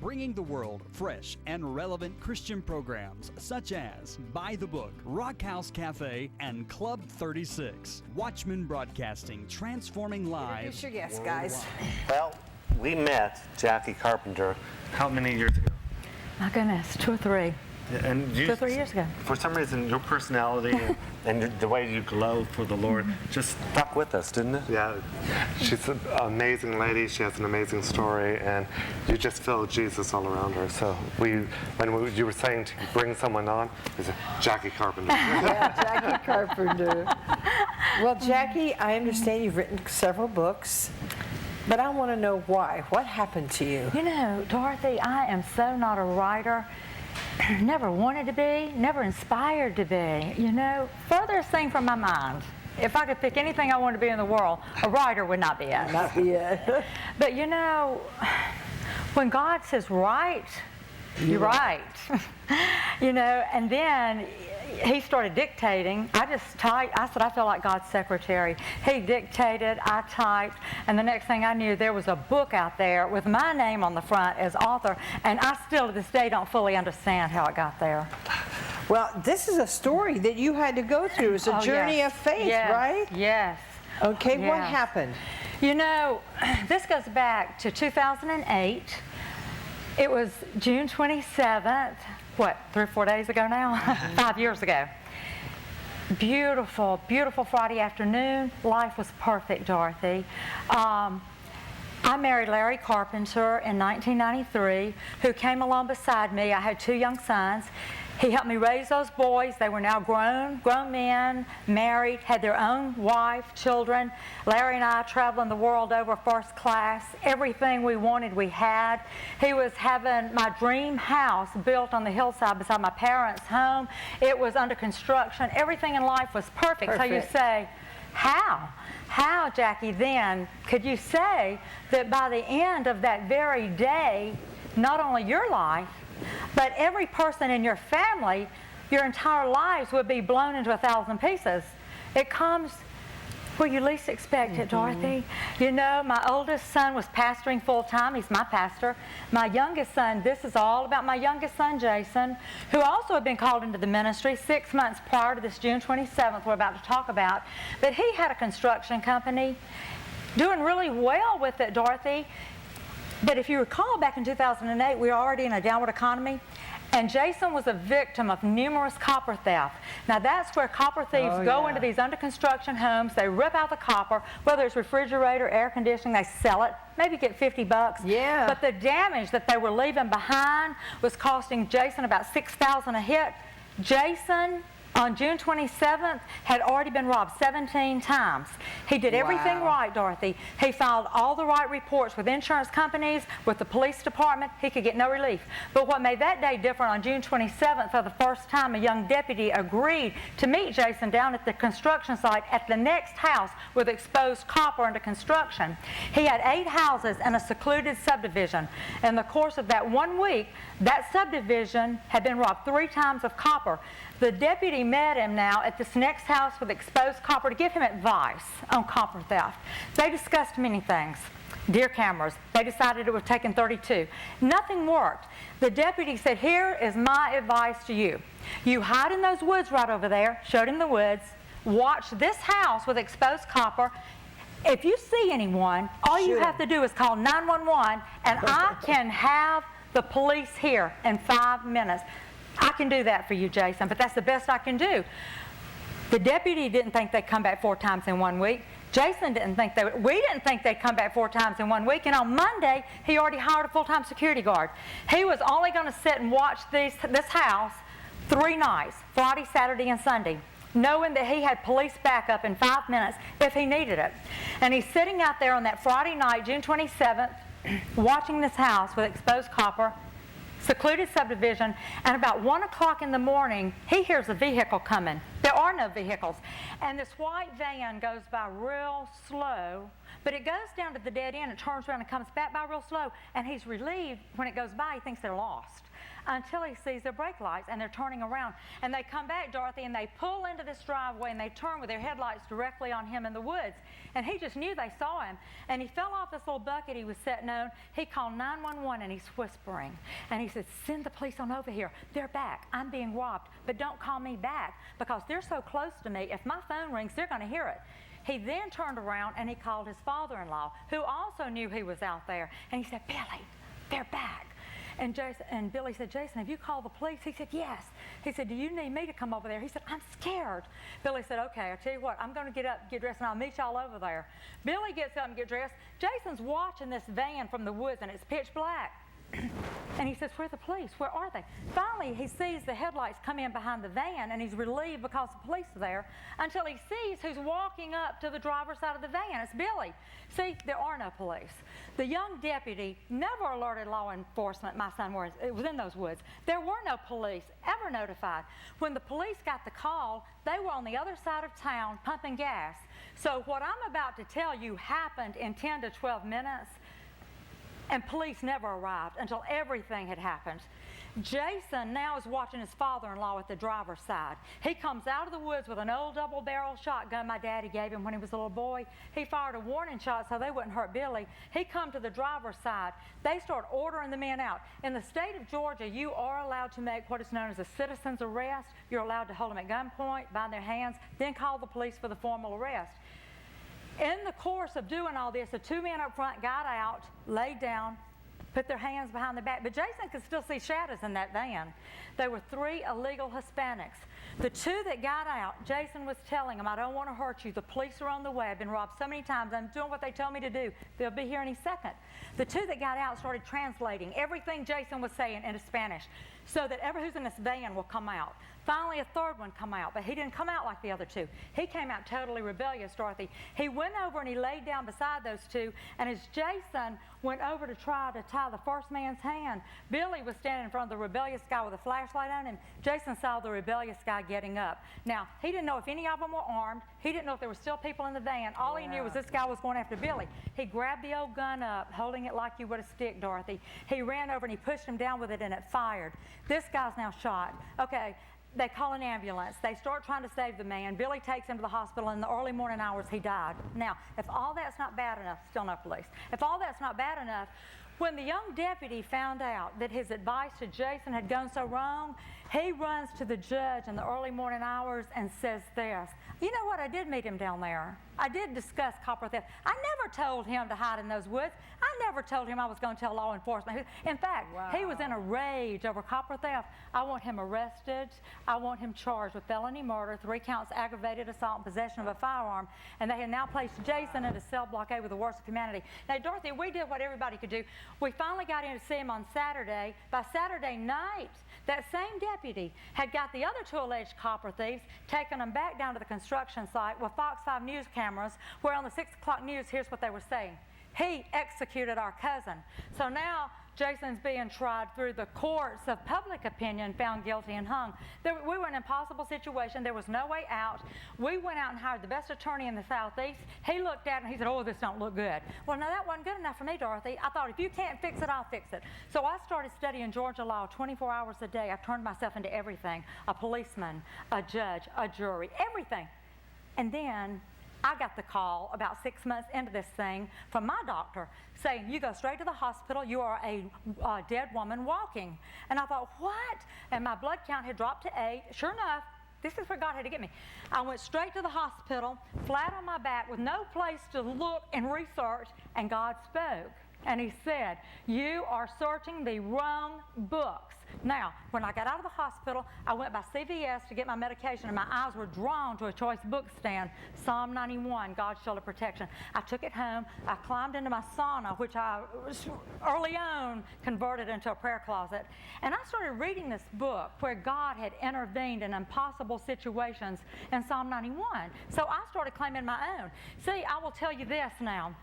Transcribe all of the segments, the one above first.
bringing the world fresh and relevant Christian programs such as By the Book, Rock House Cafe, and Club 36. Watchmen Broadcasting, transforming lives. Introduce your guests, guys. Well, we met Jackie Carpenter how many years ago? My goodness, 2 or 3. And 2 or 3 years ago. For some reason, your personality and the way you glow for the Lord just stuck with us, didn't it? Yeah, she's an amazing lady. She has an amazing story, and you just feel Jesus all around her. So when you were saying to bring someone on, we said, Jackie Carpenter. Yeah, Jackie Carpenter. Well, Jackie, I understand you've written several books, but I want to know why. What happened to you? You know, Dorothy, I am so not a writer. Never wanted to be, never inspired to be. You know, furthest thing from my mind. If I could pick anything I wanted to be in the world, a writer would not be it. Not be it. But you know, when God says right, you're right. You know, and then he started dictating. I just typed. I said, I feel like God's secretary. He dictated, I typed, and the next thing I knew, there was a book out there with my name on the front as author, and I still to this day don't fully understand how it got there. Well, this is a story that you had to go through. It's a journey of faith, right? Yes. Okay, yes. What happened? You know, this goes back to 2008. It was June 27th, 3 or 4 days ago now? 5 years ago. Beautiful, beautiful Friday afternoon. Life was perfect, Dorothy. I married Larry Carpenter in 1993, who came along beside me. I had 2 young sons. He helped me raise those boys. They were now grown men, married, had their own wife, children. Larry and I traveling the world over first class. Everything we wanted, we had. He was having my dream house built on the hillside beside my parents' home. It was under construction. Everything in life was perfect. So you say, how? How, Jackie, then could you say that by the end of that very day, not only your life, but every person in your family, your entire lives would be blown into 1,000 pieces? It comes where you least expect it, Dorothy. You know, my oldest son was pastoring full-time. He's my pastor. My youngest son, this is all about my youngest son, Jason, who also had been called into the ministry 6 months prior to this June 27th we're about to talk about. But he had a construction company, doing really well with it, Dorothy. But if you recall, back in 2008, we were already in a downward economy, and Jason was a victim of numerous copper theft. Now that's where copper thieves go into these under construction homes. They rip out the copper, whether it's refrigerator, air conditioning, they sell it, maybe get $50. Yeah. But the damage that they were leaving behind was costing Jason about $6,000 a hit. Jason, on June 27th, had already been robbed 17 times. He did everything right, Dorothy. He filed all the right reports with insurance companies, with the police department. He could get no relief. But what made that day different, on June 27th, for the first time, a young deputy agreed to meet Jason down at the construction site at the next house with exposed copper under construction. He had 8 houses in a secluded subdivision. In the course of that 1 week, that subdivision had been robbed 3 times of copper. The deputy met him now at this next house with exposed copper to give him advice on copper theft. They discussed many things. Deer cameras. They decided it would take 32. Nothing worked. The deputy said, here is my advice to you. You hide in those woods right over there. Showed him the woods. Watch this house with exposed copper. If you see anyone, all you have to do is call 911, and I can have the police here in 5 minutes. I can do that for you, Jason, but that's the best I can do. The deputy didn't think they'd come back 4 times in 1 week. Jason didn't think they would. We didn't think they'd come back 4 times in 1 week. And on Monday, he already hired a full-time security guard. He was only going to sit and watch this house 3 nights, Friday, Saturday, and Sunday, knowing that he had police backup in 5 minutes if he needed it. And he's sitting out there on that Friday night, June 27th, watching this house with exposed copper, secluded subdivision, and about 1 o'clock in the morning, he hears a vehicle coming. There are no vehicles. And this white van goes by real slow But it goes down to the dead end, it turns around and comes back by real slow, and he's relieved when it goes by. He thinks they're lost until he sees their brake lights and they're turning around. And they come back, Dorothy, and they pull into this driveway and they turn with their headlights directly on him in the woods. And he just knew they saw him. And he fell off this little bucket he was sitting on. He called 911 and he's whispering. And he said, send the police on over here. They're back. I'm being robbed. But don't call me back because they're so close to me. If my phone rings, they're going to hear it. He then turned around and he called his father-in-law, who also knew he was out there. And he said, Billy, they're back. And Billy said, Jason, have you called the police? He said, yes. He said, do you need me to come over there? He said, I'm scared. Billy said, okay, I'll tell you what, I'm going to get up, get dressed, and I'll meet y'all over there. Billy gets up and gets dressed. Jason's watching this van from the woods, and it's pitch black. And he says, where are the police? Where are they? Finally, he sees the headlights come in behind the van, and he's relieved because the police are there, until he sees who's walking up to the driver's side of the van. It's Billy. See, there are no police. The young deputy never alerted law enforcement my son was in those woods. There were no police ever notified. When the police got the call, they were on the other side of town pumping gas. So what I'm about to tell you happened in 10 to 12 minutes. And police never arrived until everything had happened. Jason now is watching his father-in-law at the driver's side. He comes out of the woods with an old double-barrel shotgun my daddy gave him when he was a little boy. He fired a warning shot so they wouldn't hurt Billy. He come to the driver's side. They start ordering the men out. In the state of Georgia, you are allowed to make what is known as a citizen's arrest. You're allowed to hold them at gunpoint, bind their hands, then call the police for the formal arrest. In the course of doing all this, the two men up front got out, laid down, put their hands behind their back. But Jason could still see shadows in that van. There were 3 illegal Hispanics. The 2 that got out, Jason was telling them, I don't want to hurt you. The police are on the way. I've been robbed so many times. I'm doing what they told me to do. They'll be here any second. The 2 that got out started translating everything Jason was saying into Spanish so that everyone who's in this van will come out. Finally, a 3rd one come out, but he didn't come out like the other 2. He came out totally rebellious, Dorothy. He went over and he laid down beside those 2, and as Jason went over to try to tie the first man's hand, Billy was standing in front of the rebellious guy with a flashlight on him. Jason saw the rebellious guy getting up. Now, he didn't know if any of them were armed. He didn't know if there were still people in the van. All he knew was this guy was going after Billy. He grabbed the old gun up, holding it like you would a stick, Dorothy. He ran over and he pushed him down with it, and it fired. This guy's now shot. Okay. They call an ambulance. They start trying to save the man. Billy takes him to the hospital. In the early morning hours, he died. Now, if all that's not bad enough, still no police. If all that's not bad enough, when the young deputy found out that his advice to Jason had gone so wrong, he runs to the judge in the early morning hours and says this, you know what, I did meet him down there. I did discuss copper theft. I never told him to hide in those woods. I never told him I was going to tell law enforcement. In fact, he was in a rage over copper theft. I want him arrested. I want him charged with felony murder, 3 counts aggravated assault and possession of a firearm. And they have now placed Jason in a cell blockade with the worst of humanity. Now, Dorothy, we did what everybody could do. We finally got in to see him on Saturday. By Saturday night, that same deputy had got the other 2 alleged copper thieves, taken them back down to the construction site with Fox 5 News cameras, where on the 6 o'clock news, here's what they were saying. He executed our cousin. So now Jason's being tried through the courts of public opinion, found guilty and hung. We were in an impossible situation. There was no way out. We went out and hired the best attorney in the Southeast. He looked at it and he said, oh, this don't look good. Well, no, that wasn't good enough for me, Dorothy. I thought, if you can't fix it, I'll fix it. So I started studying Georgia law 24 hours a day. I've turned myself into everything. A policeman, a judge, a jury, everything. And then I got the call about 6 months into this thing from my doctor saying, you go straight to the hospital, you are a dead woman walking. And I thought, what? And my blood count had dropped to 8. Sure enough, this is where God had to get me. I went straight to the hospital, flat on my back, with no place to look and research, and God spoke. And he said, you are searching the wrong books. Now, when I got out of the hospital, I went by CVS to get my medication, and my eyes were drawn to a choice book stand, Psalm 91, God's Shield of Protection. I took it home. I climbed into my sauna, which I early on converted into a prayer closet. And I started reading this book where God had intervened in impossible situations in Psalm 91. So I started claiming my own. See, I will tell you this now.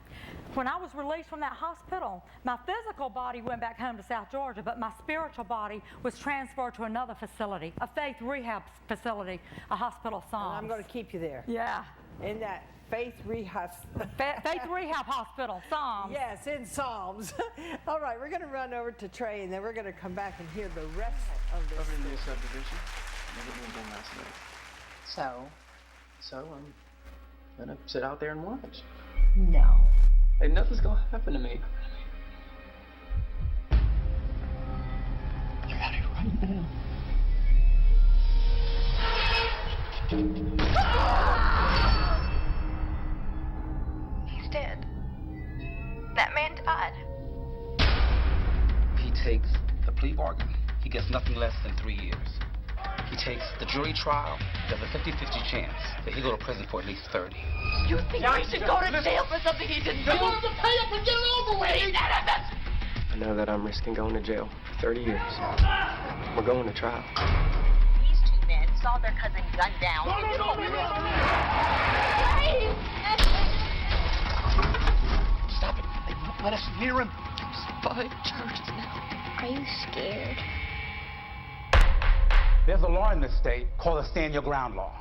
When I was released from that hospital, my physical body went back home to South Georgia, but my spiritual body was transferred to another facility, a faith rehab facility, a hospital Psalms. And I'm going to keep you there. Yeah. In that Faith Rehab. Faith Rehab Hospital, Psalms. Yes, in Psalms. All right, we're going to run over to Trey, and then we're going to come back and hear the rest of this. Over in the subdivision. Never moved in last night. So I'm gonna sit out there and watch. No. And nothing's gonna happen to me. You're at it right now. He's dead. That man died. He takes the plea bargain. He gets nothing less than 3 years. He takes the jury trial. There's a 50-50 chance that he'll go to prison for at least 30. You think we should go to jail for something he didn't do? You want to pay up and get it over with! He's innocent! I know that I'm risking going to jail for 30 years. We're going to trial. These two men saw their cousin gunned down. No! Stop it. They won't let us near him. There's 5 charges now. Are you scared? There's a law in this state called the Stand Your Ground law.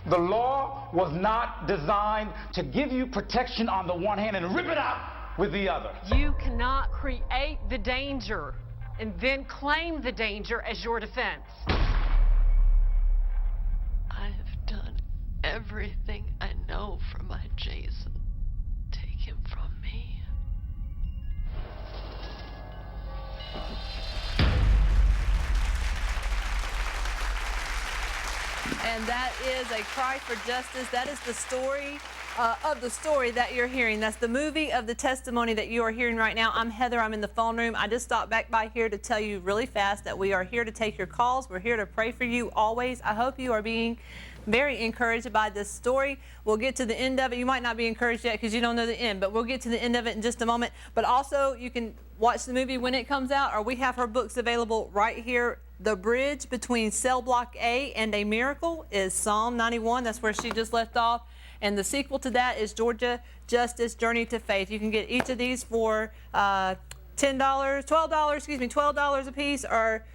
The law was not designed to give you protection on the one hand and rip it out with the other. You cannot create the danger and then claim the danger as your defense. I have done everything I know for my Jason. Take him from me. And that is A Cry for Justice. That is the story of the story that you're hearing. That's the movie of the testimony that you are hearing right now. I'm Heather. I'm in the phone room. I just stopped back by here to tell you really fast that we are here to take your calls. We're here to pray for you always. I hope you are being very encouraged by this story. We'll get to the end of it. You might not be encouraged yet because you don't know the end, but we'll get to the end of it in just a moment. But also, you can watch the movie when it comes out, or we have her books available right here. The bridge between Cell Block A and A Miracle is Psalm 91. That's where she just left off. And the sequel to that is Georgia Justice Journey to Faith. You can get each of these for $12 a piece, or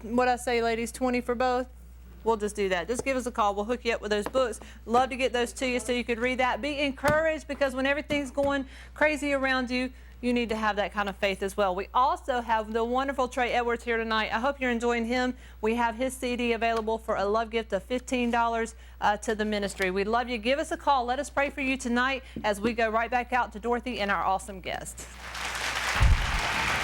what I say, ladies, 20 for both. We'll just do that. Just give us a call. We'll hook you up with those books. Love to get those to you so you could read that. Be encouraged, because when everything's going crazy around you, you need to have that kind of faith as well. We also have the wonderful Trey Edwards here tonight. I hope you're enjoying him. We have his CD available for a love gift of $15 to the ministry. We'd love you. Give us a call. Let us pray for you tonight as we go right back out to Dorothy and our awesome guest.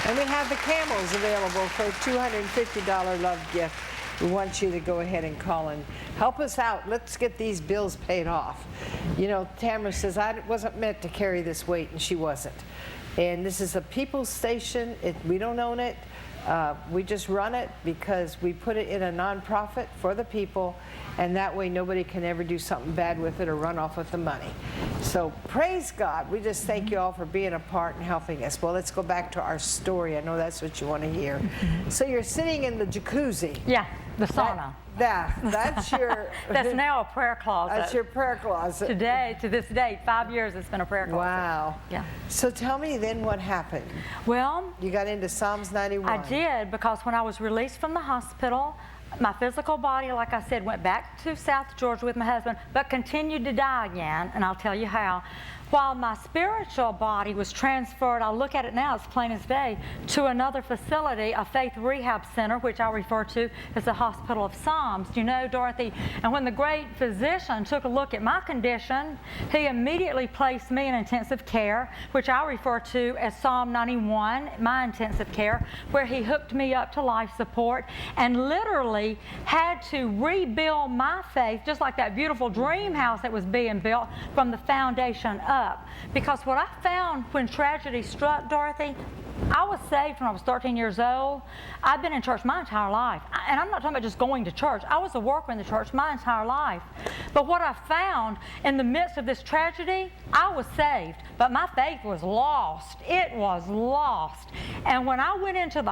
And we have the camels available for a $250 love gift. We want you to go ahead and call and help us out. Let's get these bills paid off. You know, Tamara says, I wasn't meant to carry this weight, and she wasn't. And this is a people's station. We don't own it. We just run it because we put it in a nonprofit for the people, and that way nobody can ever do something bad with it or run off with the money. So praise God. We just thank you all for being a part and helping us. Well, let's go back to our story. I know that's what you want to hear. So you're sitting in the jacuzzi. Yeah, the sauna. That's your... That's now a prayer closet. That's your prayer closet. Today, to this date, 5 years, it's been a prayer closet. Wow. Yeah. So tell me then what happened. Well, you got into Psalms 91. I did, because when I was released from the hospital, my physical body, like I said, went back to South Georgia with my husband, but continued to die again, and I'll tell you how. While my spiritual body was transferred, I look at it now, it's plain as day, to another facility, a faith rehab center, which I refer to as the Hospital of Psalms. You know, Dorothy, and when the great physician took a look at my condition, he immediately placed me in intensive care, which I refer to as Psalm 91, my intensive care, where he hooked me up to life support and literally had to rebuild my faith, just like that beautiful dream house that was being built, from the foundation up. Because what I found when tragedy struck, Dorothy, I was saved when I was 13 years old. I've been in church my entire life. And I'm not talking about just going to church. I was a worker in the church my entire life. But what I found in the midst of this tragedy, I was saved, but my faith was lost. It was lost. And when I went into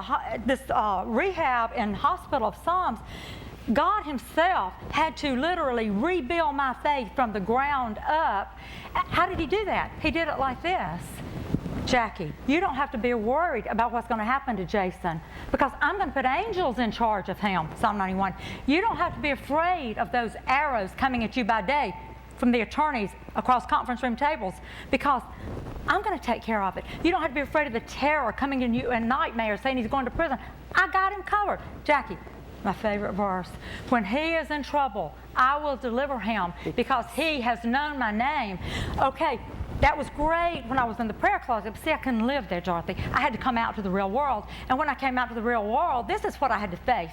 this rehab and Hospital of Psalms, God himself had to literally rebuild my faith from the ground up. How did he do that? He did it like this. Jackie, you don't have to be worried about what's going to happen to Jason, because I'm going to put angels in charge of him, Psalm 91. You don't have to be afraid of those arrows coming at you by day. from the attorneys across conference room tables because I'm going to take care of it. You don't have to be afraid of the terror coming in you in nightmares saying he's going to prison. I got him covered. Jackie, my favorite verse. When he is in trouble, I will deliver him because he has known my name. Okay, that was great when I was in the prayer closet, but see, I couldn't live there, Dorothy. I had to come out to the real world. And when I came out to the real world, this is what I had to face.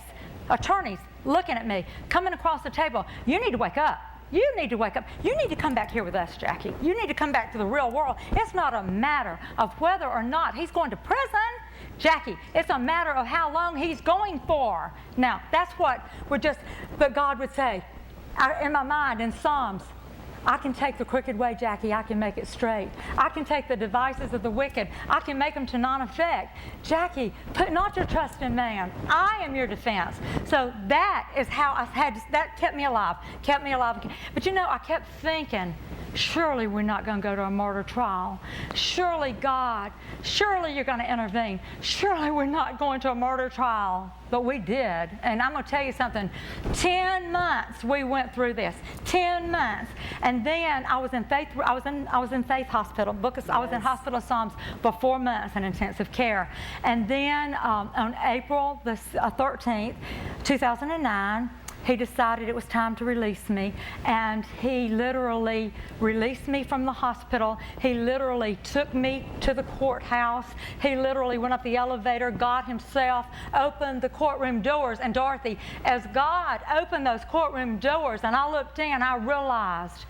Attorneys looking at me, coming across the table. You need to wake up. You need to wake up. You need to come back here with us, Jackie. You need to come back to the real world. It's not a matter of whether or not he's going to prison. Jackie, it's a matter of how long he's going for. Now, that's what but God would say, in my mind, in Psalms, I can take the crooked way, Jackie, I can make it straight. I can take the devices of the wicked, I can make them to non-effect. Jackie, put not your trust in man. I am your defense. So that is how that kept me alive. But you know, I kept thinking, surely we're not going to go to a murder trial. Surely God, surely you're going to intervene. Surely we're not going to a murder trial. But we did. And I'm going to tell you something. 10 months we went through this. 10 months. And then I was in Faith Hospital. I was in Hospital of Psalms for 4 months in intensive care. And then on April the 13th, 2009, he decided it was time to release me, and he literally released me from the hospital. He literally took me to the courthouse. He literally went up the elevator, God himself opened the courtroom doors. And Dorothy, as God opened those courtroom doors and I looked in, I realized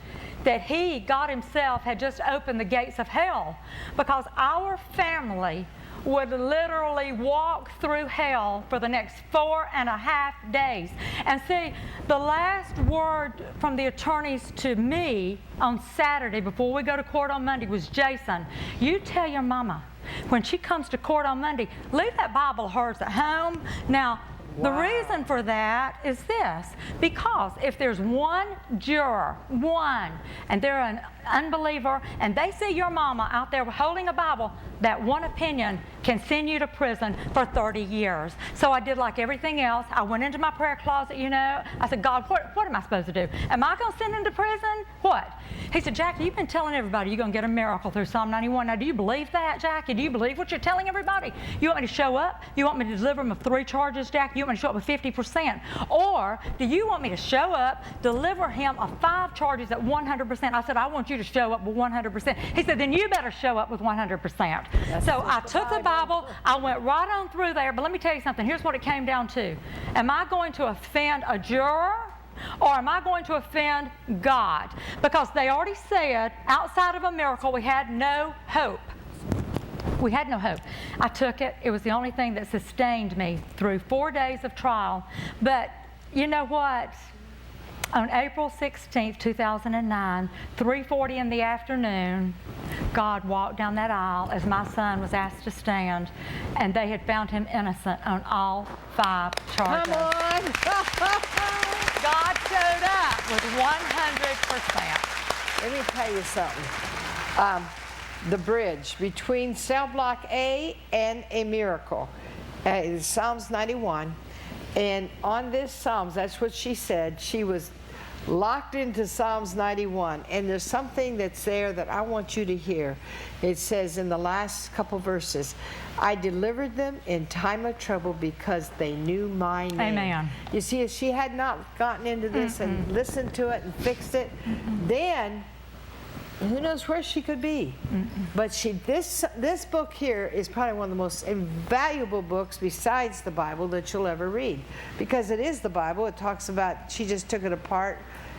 that God himself, had just opened the gates of hell, because our family would literally walk through hell for the next 4.5 days. And see, the last word from the attorneys to me on Saturday before we go to court on Monday was, Jason, you tell your mama when she comes to court on Monday, leave that Bible of hers at home. Now, the reason for that is this, because if there's one juror, and they're an unbeliever, and they see your mama out there holding a Bible, that one opinion can send you to prison for 30 years. So I did like everything else. I went into my prayer closet, you know. I said, God, what am I supposed to do? Am I going to send him to prison? What? He said, Jackie, you've been telling everybody you're going to get a miracle through Psalm 91. Now, do you believe that, Jackie? Do you believe what you're telling everybody? You want me to show up? You want me to deliver him of 3 charges, Jackie? You want me to show up with 50%? Or do you want me to show up, deliver him of 5 charges at 100%? I said, I want you to show up with 100%. He said, then you better show up with 100%. So I took the Bible, I went right on through there, but let me tell you something. Here's what it came down to. Am I going to offend a juror, or am I going to offend God? Because they already said, outside of a miracle, we had no hope. We had no hope. I took it. It was the only thing that sustained me through 4 days of trial. But you know what? On April 16th, 2009, 3:40 in the afternoon, God walked down that aisle as my son was asked to stand, and they had found him innocent on all 5 charges. Come on! God showed up with 100%. Let me tell you something. The bridge between cell block A and a miracle is Psalms 91. And on this Psalms, that's what she said. She was locked into Psalms 91. And there's something that's there that I want you to hear. It says in the last couple verses, I delivered them in time of trouble because they knew my name. Amen. You see, if she had not gotten into this and listened to it and fixed it, then who knows where she could be. But this book here is probably one of the most invaluable books besides the Bible that you'll ever read, because it is the Bible. It talks about, she just took it apart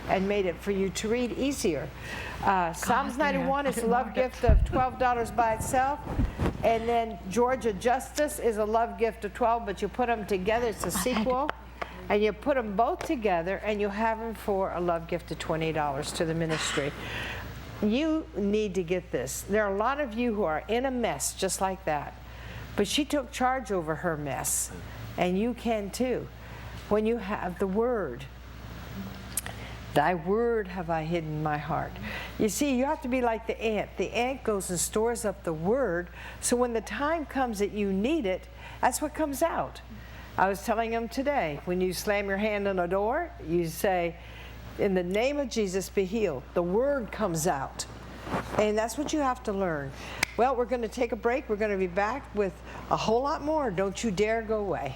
and made it for you to read easier. Psalms 91 is a love gift of $12 by itself, and then Georgia Justice is a love gift of $12, but you put them together, it's a sequel. And you put them both together and you have them for a love gift of $20 to the ministry. You need to get this. There are a lot of you who are in a mess just like that. But she took charge over her mess. And you can too. When you have the Word. Thy word have I hidden in my heart. You see, you have to be like the ant. The ant goes and stores up the Word. So when the time comes that you need it, that's what comes out. I was telling them today, when you slam your hand on a door, you say, in the name of Jesus, be healed. The word comes out. And that's what you have to learn. Well, we're going to take a break. We're going to be back with a whole lot more. Don't you dare go away.